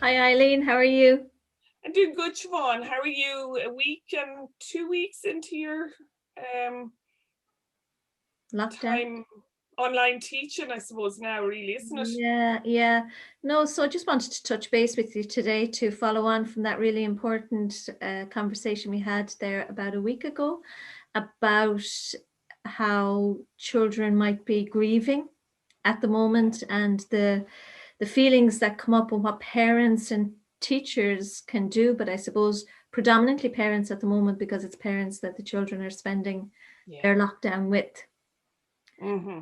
Hi Eileen, how are you? I'm doing good, Siobhan. How are you? A week and 2 weeks into your um, Lockdown? time online teaching, I suppose now, really, isn't it? Yeah. No, so I just wanted to touch base with you today to follow on from that really important conversation we had there about a week ago about how children might be grieving at the Yeah, moment and the feelings that come up and what parents and teachers can do, but I suppose predominantly parents at the moment because it's parents that the children are spending yeah. their lockdown with. Mm-hmm.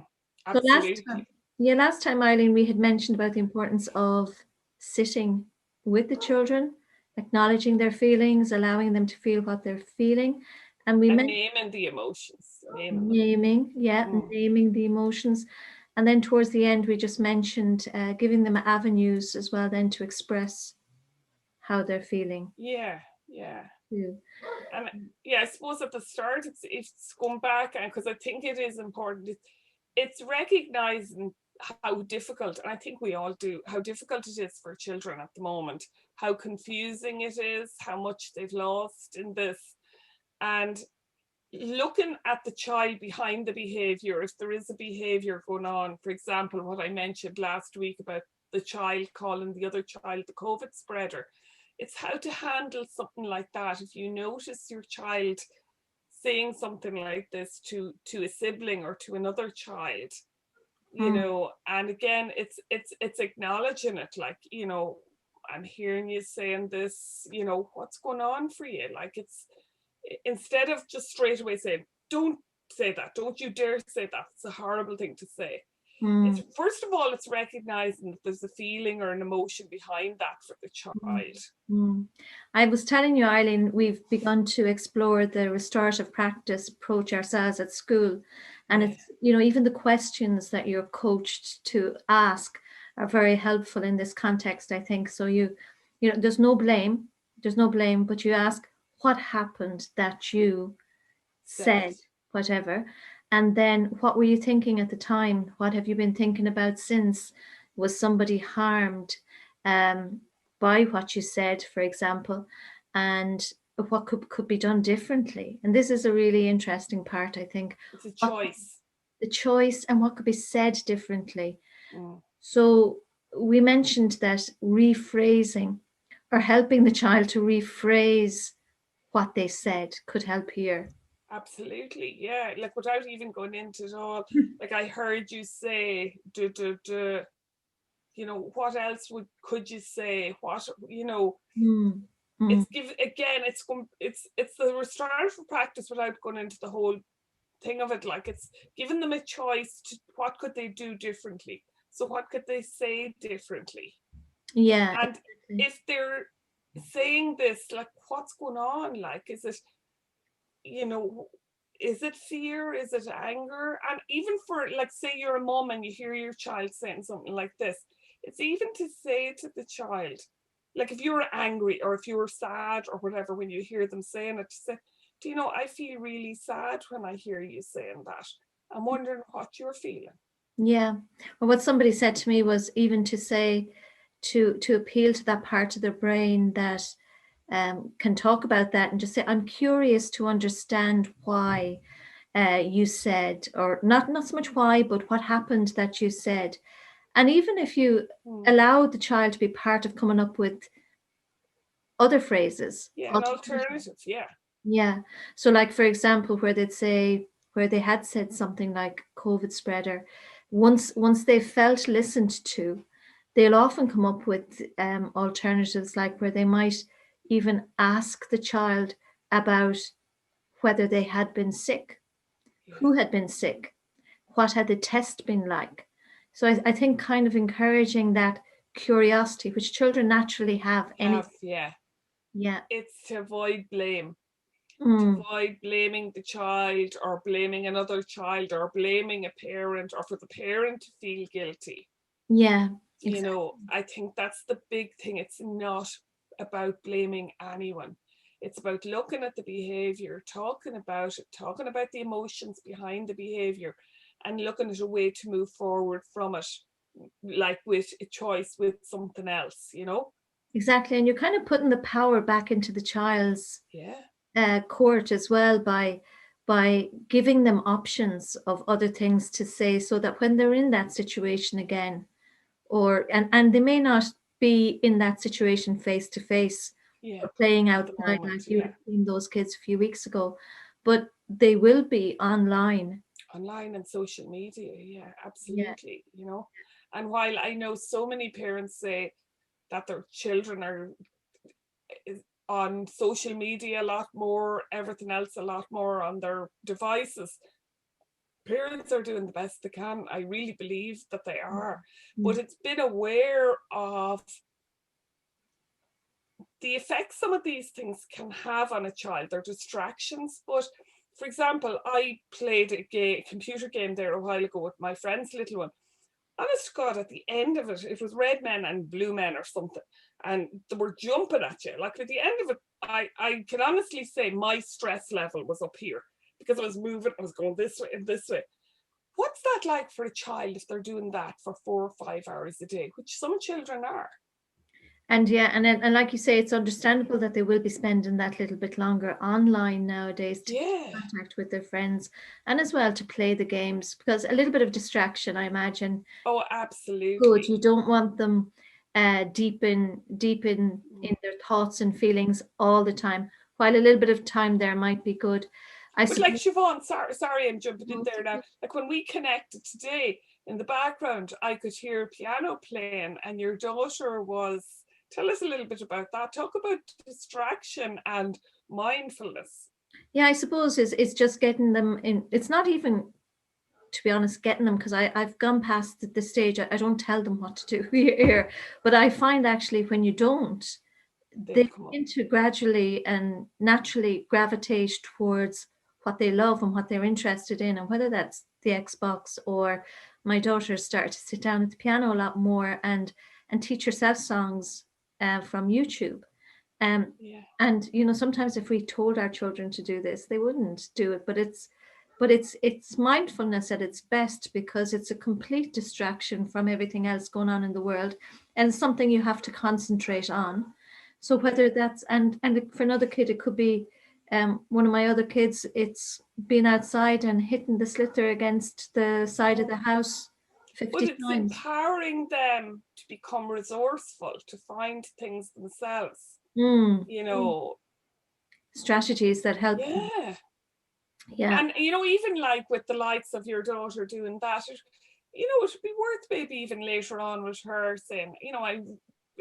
So last time, Absolutely. yeah, last time, Eileen, we had mentioned about the importance of sitting with the children, acknowledging their feelings, allowing them to feel what they're feeling. And we And meant naming the emotions, naming them. naming, yeah, Mm. naming the emotions. And then towards the end, we just mentioned giving them avenues as well, then to express how they're feeling Yeah, yeah. too. And yeah, I suppose at the start, it's going back, and because I think it is important, it's recognizing how difficult, and I think we all do, how difficult it is for children at the moment, how confusing it is, how much they've lost in this, and looking at the child behind the behavior. If there is a behavior going on, for example, what I mentioned last week about the child calling the other child the COVID spreader, it's how to handle something like that. If you notice your child saying something like this to a sibling or to another child, Mm. and again, it's acknowledging it, like, I'm hearing you saying this, what's going on for you, like, it's instead of just straight away saying, don't say that, don't you dare say that, it's a horrible thing to say. It's, Mm. first of all, it's recognizing that there's a feeling or an emotion behind that for the Mm. child. Mm. I was telling you, Eileen, we've begun to explore the restorative practice approach ourselves at school. And Yeah, it's, even the questions that you're coached to ask are very helpful in this context, I think. So there's no blame, but you ask what happened that you said. said, whatever. And then what were you thinking at the time? What have you been thinking about since? Was somebody harmed um, by what you said, for example? And what could be done differently? And this is a really interesting part, I think. It's a What choice. the choice and what could be said differently. Mm. So we mentioned that rephrasing or helping the child to rephrase what they said could help here. Absolutely, yeah. Like, without even going into it all, like, I heard you say, duh, duh, duh, what else could you say? Mm, mm, It's give again. It's the restorative practice without going into the whole thing of it. Like, it's giving them a choice to what could they do differently. So what could they say differently? yeah, And exactly. if they're saying this, like, what's going on? Like, you know, is it fear? Is it anger? And even for, like, say you're a mom and you hear your child saying something like this, it's even to say to the child, like, if you were angry or if you were sad or whatever, when you hear them saying it, to say, do you know, I feel really sad when I hear you saying that. I'm wondering what you're feeling. Yeah. Well, what somebody said to me was even to say to appeal to that part of their brain that can talk about that and just say, I'm curious to understand why you said, or not so much why, but what happened that you said. And even if you Hmm. allow the child to be part of coming up with other phrases, Yeah, an alternative. alternative. Yeah. Yeah. So, like, for example, where they had said something like COVID spreader, once they felt listened to, they'll often come up with alternatives, like where they might even ask the child about whether they had been sick, Yeah. who had been sick, what had the test been like. So I think kind of encouraging that curiosity, which children naturally have any. Yeah. Yeah. It's to avoid blame, to Mm, avoid blaming the child or blaming another child or blaming a parent or for the parent to feel guilty. yeah. Exactly. I think that's the big thing. It's not about blaming anyone. It's about looking at the behavior, talking about it, talking about the emotions behind the behavior, and looking at a way to move forward from it, like with a choice with something else. Exactly. And you're kind of putting the power back into the child's Yeah. court as well by giving them options of other things to say, so that when they're in that situation again, or and they may not be in that situation face to face Yeah. or playing At the outside like moment, you yeah. had seen those kids a few weeks ago, but they will be online. Online and social media, yeah, Yeah. absolutely, you know. And while I know so many parents say that their children are on social media a lot more, everything else a lot more on their devices, parents are doing the best they can. I really believe that they are. But Mm. it's been aware of the effects some of these things can have on a child. They're distractions. But for example, I played a computer game there a while ago with my friend's little one. Honest to God, at the end of it, it was red men and blue men or something, and they were jumping at you. Like at the end of it, I can honestly say my stress level was up here because I was moving, I was going this way and this way. What's that like for a child if they're doing that for 4 or 5 hours a day, which some children are? And yeah, and like you say, it's understandable that they will be spending that little bit longer online nowadays to keep Yeah. contact with their friends, and as well to play the games, because a little bit of distraction, I imagine, Oh, good. absolutely. You don't want them deep in their thoughts and feelings all the time. While a little bit of time there might be good, I But like suppose. Siobhan, sorry, I'm jumping in there now. Like when we connected today, in the background, I could hear piano playing, and your daughter was. Tell us a little bit about that. Talk about distraction and mindfulness. Yeah, I suppose is just getting them in. It's not even, to be honest, getting them, because I've gone past the stage. I don't tell them what to do here, but I find actually when you don't, They'll they come up. begin to gradually and naturally gravitate towards what they love and what they're interested in, and whether that's the Xbox, or my daughter started to sit down at the piano a lot more and teach herself songs from YouTube. Um, Yeah. and sometimes if we told our children to do this, they wouldn't do it. But it's mindfulness at its best, because it's a complete distraction from everything else going on in the world, and something you have to concentrate on. So whether Yeah. that's and for another kid, it could be one of my other kids. It's being outside and hitting the sliotar against the side of Oh. the house But 50 it's times. empowering them to become resourceful, to find things themselves. Mm. You Mm. know, Strategies that help them. yeah. Yeah. And even like with the likes of your daughter doing that, it would be worth maybe even later on with her saying, I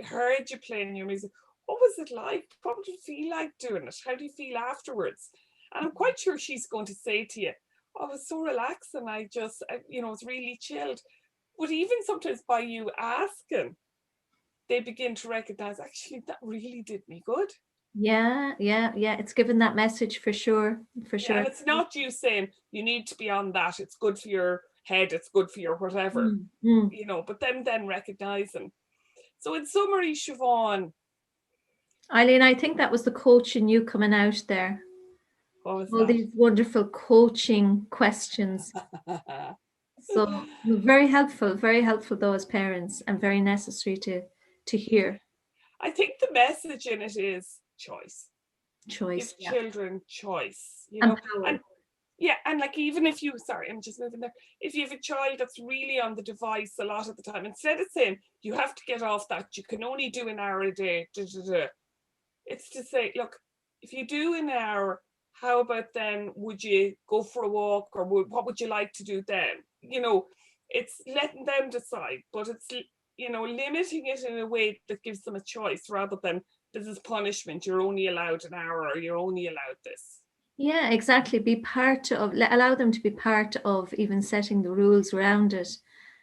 heard you playing your music. What was it like? What did you feel like doing it? How do you feel afterwards? And I'm quite sure she's going to say to you, oh, it was so relaxing. I just, it was really chilled. But even sometimes by you asking, they begin to recognize, actually, that really did me good. Yeah, yeah, yeah. It's given that message for sure, for Yeah, and sure. it's not you saying you need to be on that. It's good for your head. It's good for your whatever, Mm, mm. But them then recognizing. So in summary, Siobhan, Eileen, I think that was the coach in you coming out there. what was All that? these wonderful coaching questions. So very helpful though as parents, and very necessary to hear. I think the message in it is choice. Give Choice, yeah. children choice, And and power. yeah, and like even if you, sorry, I'm just moving there. If you have a child that's really on the device a lot of the time, instead of saying you have to get off that, you can only do an hour a day, it's to say, look, if you do an hour, how about then would you go for a walk, or what would you like to do then? It's letting them decide, but it's limiting it in a way that gives them a choice rather than this is punishment, you're only allowed an hour, or you're only allowed this. Yeah, exactly. Be part of, allow them to be part of even setting the rules around it.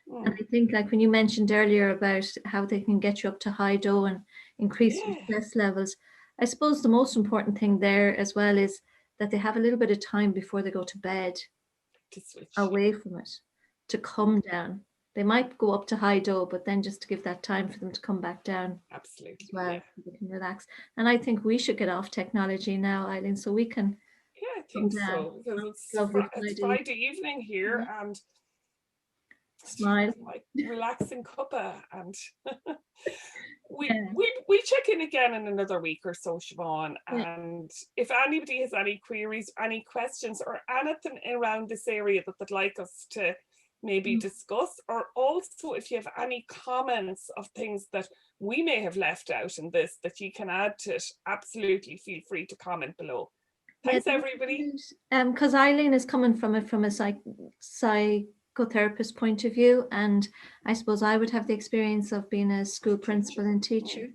And Mm, I think, like when you mentioned earlier about how they can get you up to high dough and increase your yeah, stress levels, I suppose the most important thing there as well is that they have a little bit of time before they go to bed to switch, yeah, away from it to mm, come down. They might go up to high dough, but then just to give that time for them to come back down as absolutely, well, yeah. so they can relax. And I think we should get off technology now, Eileen, so we can Yeah, I come think down so, because on this lovely it's Friday. Friday evening here, and Smile. Like relaxing cuppa, and Yeah. we'll check in again in another week or so, Siobhan. Yeah. And if anybody has any queries, any questions, or anything around this area that they'd like us to maybe discuss, or also if you have any comments of things that we may have left out in this that you can add to it, absolutely feel free to comment below. Thanks, everybody. Because Eileen is coming from a psychotherapist point of view, and I suppose I would have the experience of being a school principal and teacher.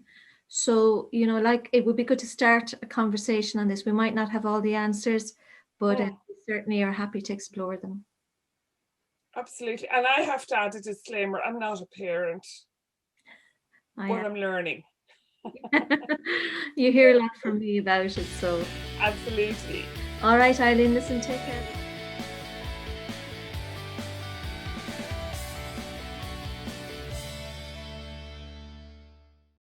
So, you know, like it would be good to start a conversation on this. We might not have all the answers, but we certainly are happy to explore them. Absolutely. And I have to add a disclaimer, I'm not a parent, but I'm learning. You hear a lot from me about it, so. Absolutely. All right, Eileen, listen, take care.